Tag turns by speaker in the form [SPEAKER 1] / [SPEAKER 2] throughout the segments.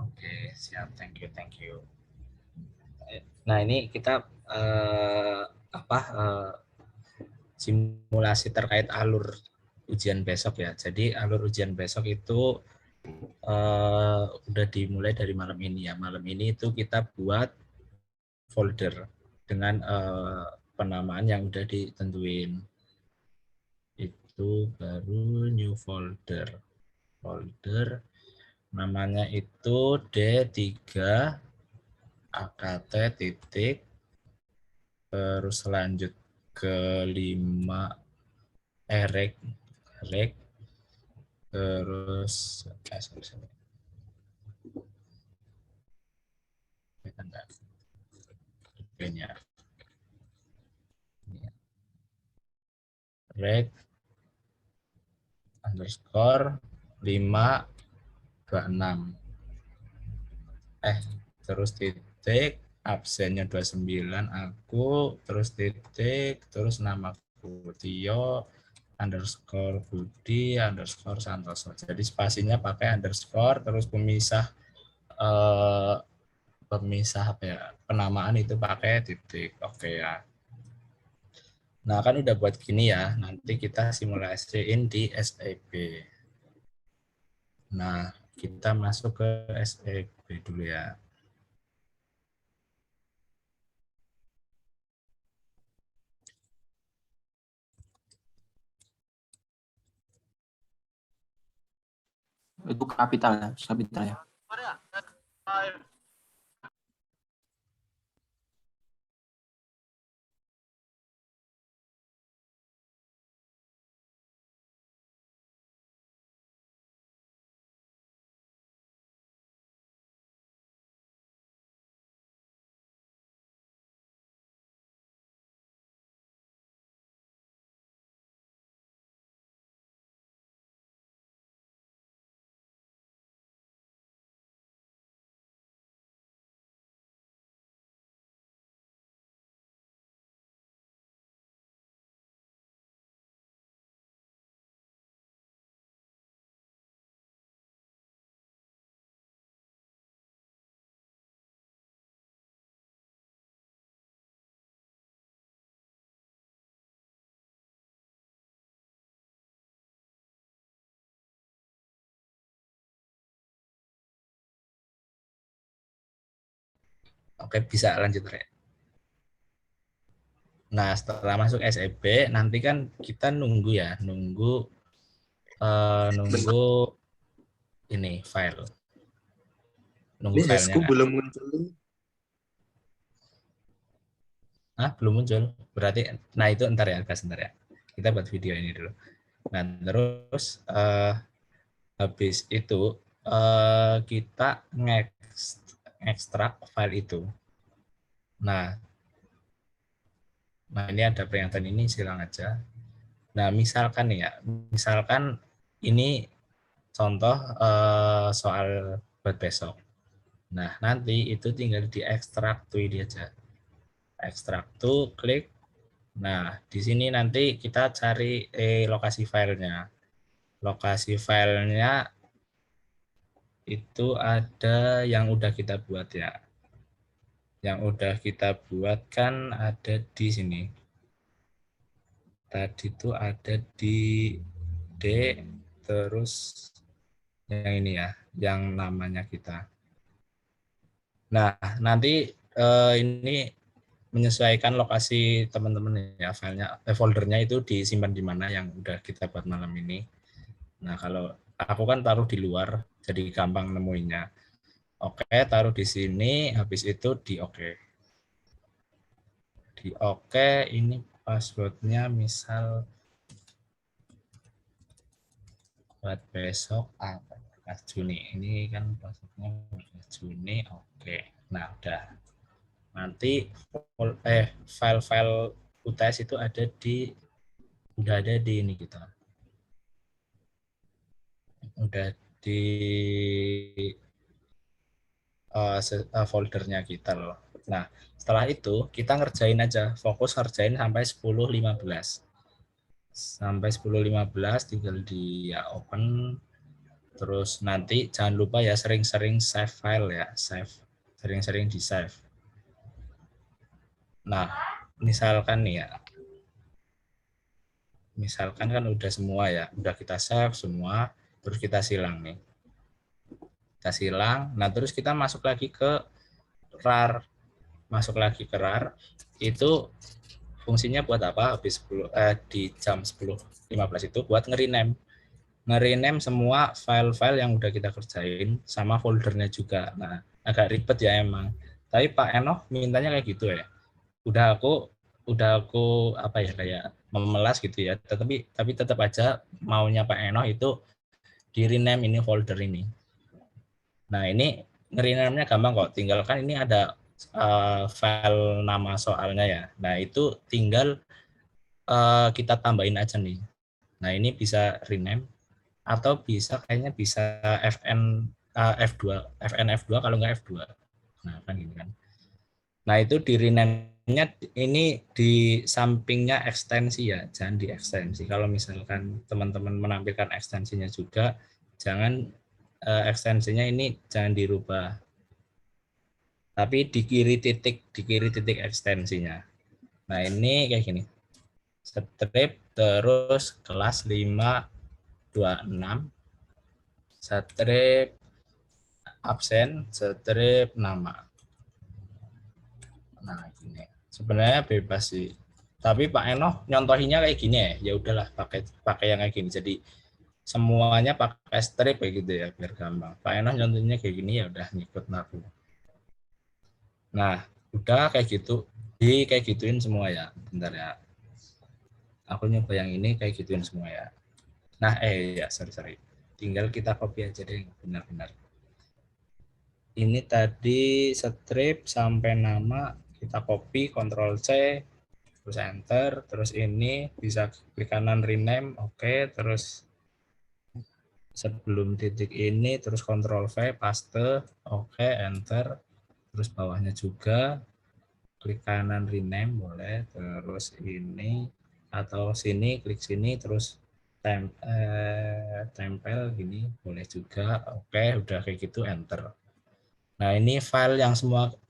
[SPEAKER 1] Oke, siap. Thank you, thank you. Nah, ini kita simulasi terkait alur ujian besok ya. Jadi alur ujian besok itu udah dimulai dari malam ini ya. Malam ini itu kita buat folder dengan penamaan yang udah ditentuin. Itu baru new folder. Folder namanya itu D3 AKT titik, terus lanjut ke 5 rek, terus rek underscore 526 terus titik absennya 29 aku, terus titik, terus namaku Tio underscore Budi underscore Santoso. Jadi spasinya pakai underscore, terus pemisah apa ya, penamaan itu pakai titik. Oke ya. Nah, kan udah buat gini ya. Nanti kita simulasiin di SEB. Nah, kita masuk ke SEB dulu ya.
[SPEAKER 2] Itu kapital ya, kapital ya.
[SPEAKER 1] Oke, bisa lanjut, Rek. Nah, setelah masuk SEB, nanti kan kita nunggu ya, nunggu ini file. Nunggu filenya
[SPEAKER 3] Desku
[SPEAKER 1] kan.
[SPEAKER 3] belum muncul.
[SPEAKER 1] Belum muncul. Berarti, nah itu ntar ya, sebentar ya. Kita buat video ini dulu. Nah, terus habis itu kita ngekstrak file itu. Nah, ini ada peringatan ini, silang aja. Nah, misalkan nih ya, misalkan ini contoh soal buat besok. Nah, nanti itu tinggal diekstrak tuh ini aja. Ekstrak tuh, klik. Nah, di sini nanti kita cari lokasi filenya. Lokasi filenya itu ada yang udah kita buat ya. Yang udah kita buat kan ada di sini. Tadi tuh ada di D, terus yang ini ya, yang namanya kita. Nah, nanti ini menyesuaikan lokasi teman-teman ya, filenya, foldernya itu disimpan di mana yang udah kita buat malam ini. Nah, kalau aku kan taruh di luar, jadi gampang nemuinnya. Oke, taruh di sini, habis itu di oke. Di oke, ini passwordnya misal buat besok apa? 14 Juni. Ini kan passwordnya 14 Juni, oke. Nah, udah. Nanti file-file UTS itu udah ada di ini kita. Udah di foldernya kita loh. Nah, setelah itu kita ngerjain aja, fokus ngerjain sampai 10.15. Sampai 10.15 tinggal di ya open, Terus nanti jangan lupa ya sering-sering save file ya, sering-sering di save. Nah, misalkan nih ya, misalkan kan udah semua ya, udah kita save semua, terus kita silang nih. Kita silang, nah terus kita masuk lagi ke RAR. Masuk lagi ke RAR, itu fungsinya buat apa? Habis 10, di jam 10.15 itu buat nge-rename semua file-file yang udah kita kerjain sama foldernya juga. Nah, agak ribet ya emang. Tapi Pak Enoh mintanya kayak gitu ya. Udah aku apa ya kayak memelas gitu ya. Tapi tetap aja maunya Pak Enoh itu di rename ini folder ini. Nah, ini nge-rename-nya gampang kok. Tinggal kan ini ada file nama soalnya ya. Nah, itu tinggal kita tambahin aja nih. Nah, ini bisa rename atau bisa kayaknya bisa F2 FNF2 kalau nggak F2. Nah, kan gini kan. Nah, itu di rename-nya ini di sampingnya ekstensi ya, jangan di ekstensi. Kalau misalkan teman-teman menampilkan ekstensinya juga, jangan ekstensinya ini jangan dirubah. Tapi di kiri titik ekstensinya. Nah, ini kayak gini. Strip terus kelas 526 strip absen strip nama. Nah, gini. Sebenarnya bebas sih. Tapi Pak Enoh nyontohinya kayak gini ya. Ya udahlah pakai yang kayak gini. Jadi semuanya pakai strip kayak gitu ya biar gampang. Pak Enoh nyontohnya kayak gini ya udah ngikut aku. Nah, udah kayak gitu. Kayak gituin semua ya. Bentar ya. Aku nyoba yang ini kayak gituin semua ya. Nah, ya sorry. Tinggal kita copy aja deh benar-benar. Ini tadi strip sampai nama kita copy, Ctrl C, terus enter, terus ini bisa klik kanan rename, oke, terus sebelum titik ini terus Ctrl V paste, oke, enter, terus bawahnya juga klik kanan rename boleh, terus ini atau sini klik sini terus tempel gini boleh juga, oke, udah kayak gitu enter. Nah, ini file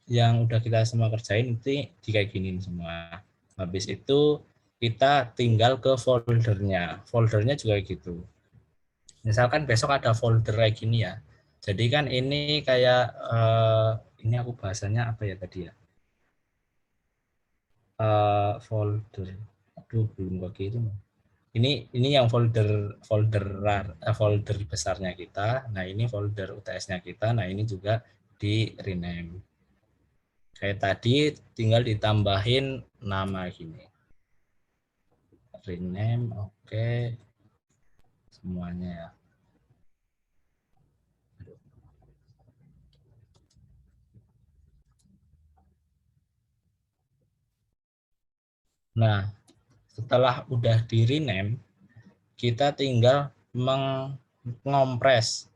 [SPEAKER 1] yang udah kita semua kerjain itu di kayak gini semua. Habis itu kita tinggal ke foldernya. Foldernya juga gitu. Misalkan besok ada folder kayak gini ya. Jadi kan ini kayak ini aku bahasanya apa ya tadi ya? Folder. Aduh, belum begitu. Ini yang folder besarnya kita. Nah, ini folder UTS-nya kita. Nah, ini juga di rename. Kayak tadi tinggal ditambahin nama gini. Rename, oke. Semuanya ya. Nah, setelah udah di rename, kita tinggal mengompres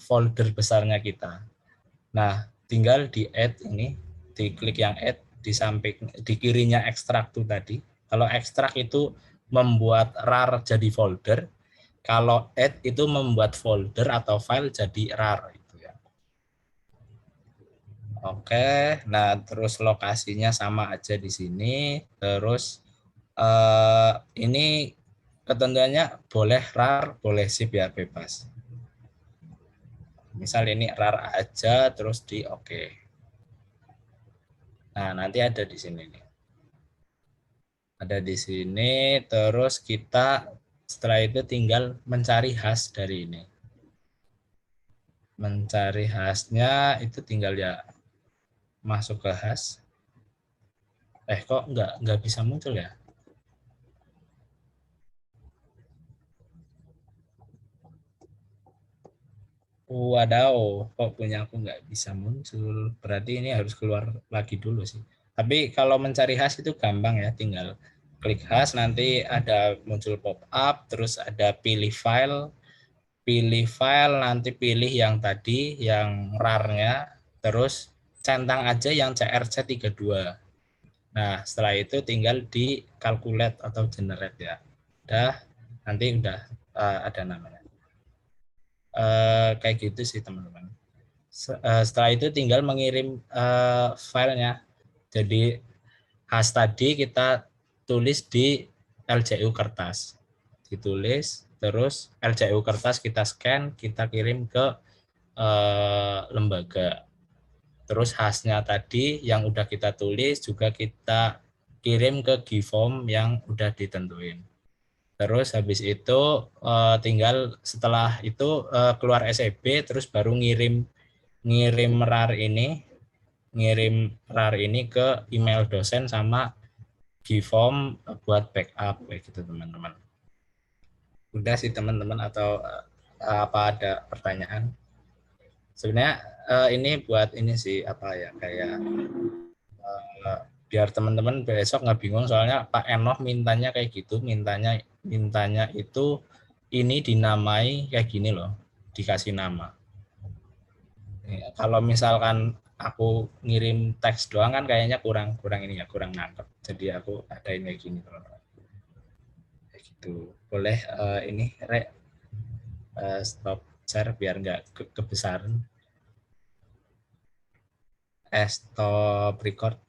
[SPEAKER 1] folder besarnya kita. Nah, tinggal di add ini, diklik yang add di samping di kirinya ekstrak tuh tadi. Kalau ekstrak itu membuat RAR jadi folder, kalau add itu membuat folder atau file jadi RAR itu ya. Oke, nah terus lokasinya sama aja di sini. Terus ini ketentuannya boleh RAR, boleh zip ya bebas. Misal ini RAR aja terus di oke. Nah, nanti ada di sini nih. Ada di sini, terus kita setelah itu tinggal mencari hash dari ini. Mencari hashnya itu tinggal ya masuk ke hash. Kok nggak bisa muncul ya? Wadaw, kok punya aku nggak bisa muncul. Berarti ini harus keluar lagi dulu sih. Tapi kalau mencari hash itu gampang ya, tinggal klik hash, nanti ada muncul pop up, terus ada pilih file, nanti pilih yang tadi, yang RAR-nya, terus centang aja yang CRC32. Nah, setelah itu tinggal di calculate atau generate ya. Udah, nanti udah ada namanya. Kayak gitu sih teman-teman. Setelah itu tinggal mengirim filenya. Jadi hash tadi kita tulis di LCU kertas, ditulis, terus LCU kertas kita scan, kita kirim ke lembaga. Terus hashnya tadi yang udah kita tulis juga kita kirim ke GForm yang udah ditentuin. Terus habis itu tinggal setelah itu keluar SEB, terus baru ngirim RAR ini ke email dosen sama GForm buat backup kayak gitu teman-teman. Udah sih teman-teman, atau apa ada pertanyaan? Sebenarnya ini buat ini sih apa ya, kayak biar teman-teman besok nggak bingung, soalnya Pak Enoh mintanya kayak gitu, mintanya itu ini dinamai kayak gini loh, dikasih nama. Kalau misalkan aku ngirim teks doang kan kayaknya kurang ini ya, kurang nangkep. Jadi aku ada ini kayak gini teman-teman. Kayak gitu. Boleh ini stop share biar nggak kebesaran. Stop record.